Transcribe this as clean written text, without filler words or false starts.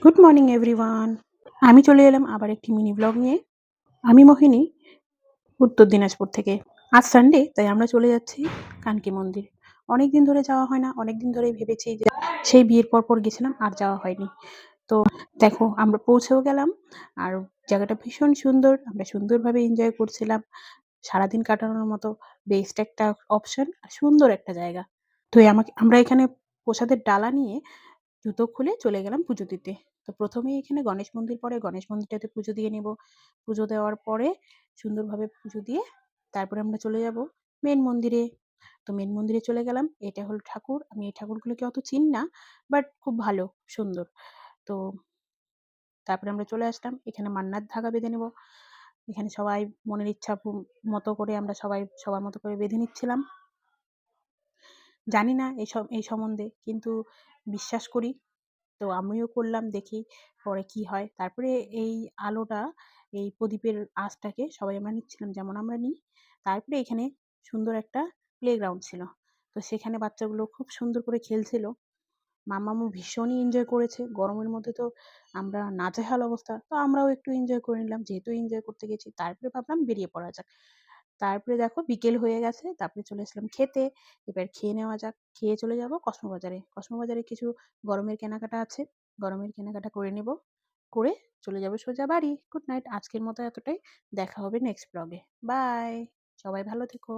Good morning everyone. আমি চলে এলাম আবার একটি মিনি ব্লগ নিয়ে। আমি মোহিনী, উত্তর দিনাজপুর থেকে। আজ সানডে, তাই আমরা চলে যাচ্ছি কানকি মন্দির। অনেকদিন ধরে যাওয়া হয় না, অনেকদিন ধরেই ভেবেছি যে সেই বিয়ের পর গেছিলাম, আর যাওয়া হয়নি। তো দেখো, আমরা পৌঁছেও গেলাম। আর জায়গাটা ভীষণ সুন্দর, আমরা সুন্দরভাবে এনজয় করছিলাম। সারাদিন কাটানোর মতো বেস্ট একটা অপশন, আর সুন্দর একটা জায়গা। তো আমরা এখানে প্রসাদের ডালা নিয়ে জুতো খুলে চলে গেলাম পুজো দিতে। তো প্রথমেই এখানে গণেশ মন্দির পড়ে, গণেশ মন্দিরটাতে পুজো দিয়ে নেব। পুজো দেওয়ার পরে সুন্দরভাবে পুজো দিয়ে তারপরে আমরা চলে যাব মেন মন্দিরে। তো মেন মন্দিরে চলে গেলাম। এটা হলো ঠাকুর। আমি এই ঠাকুরগুলোকে অত চিনি না, বাট খুব ভালো, সুন্দর। তো তারপরে আমরা চলে আসলাম। এখানে মান্নাত ধাগা বেঁধে নেব। এখানে সবাই মনের ইচ্ছা মতো করে আমরা সবাই সবার মতো করে বেঁধে নিচ্ছিলাম। জানি না এই সম্বন্ধে, কিন্তু বিশ্বাস করি। তো আমিও করলাম, দেখি পরে কি হয়। তারপরে এই আলোটা, এই প্রদীপের আঁচটাকে সবাই আমরা নিচ্ছিলাম যেমন আমরা নিই। তারপরে এখানে সুন্দর একটা প্লেগ্রাউন্ড ছিল। তো সেখানে বাচ্চাগুলো খুব সুন্দর করে খেলছিল। মাম্মামও ভীষণই এনজয় করেছে। গরমের মধ্যে তো আমরা নাজেহাল অবস্থা। তো আমরাও একটু এনজয় করে নিলাম। যেহেতু এনজয় করতে গেছি, তারপরে ভাবলাম বেরিয়ে পড়া যাক। তারপরে দেখো বিকেল হয়ে গেছে। তারপরে চলে আসলাম খেতে। এবার খেয়ে নেওয়া যাক। খেয়ে চলে যাব কসমোবাজারে। কসমোবাজারে কিছু গরমের কেনাকাটা আছে। গরমের কেনাকাটা করে নেব। করে চলে যাব সোজা বাড়ি। Good night. আজকের মতো এতটাই। দেখা হবে নেক্সট ব্লগে। বাই। সবাই ভালো থেকো।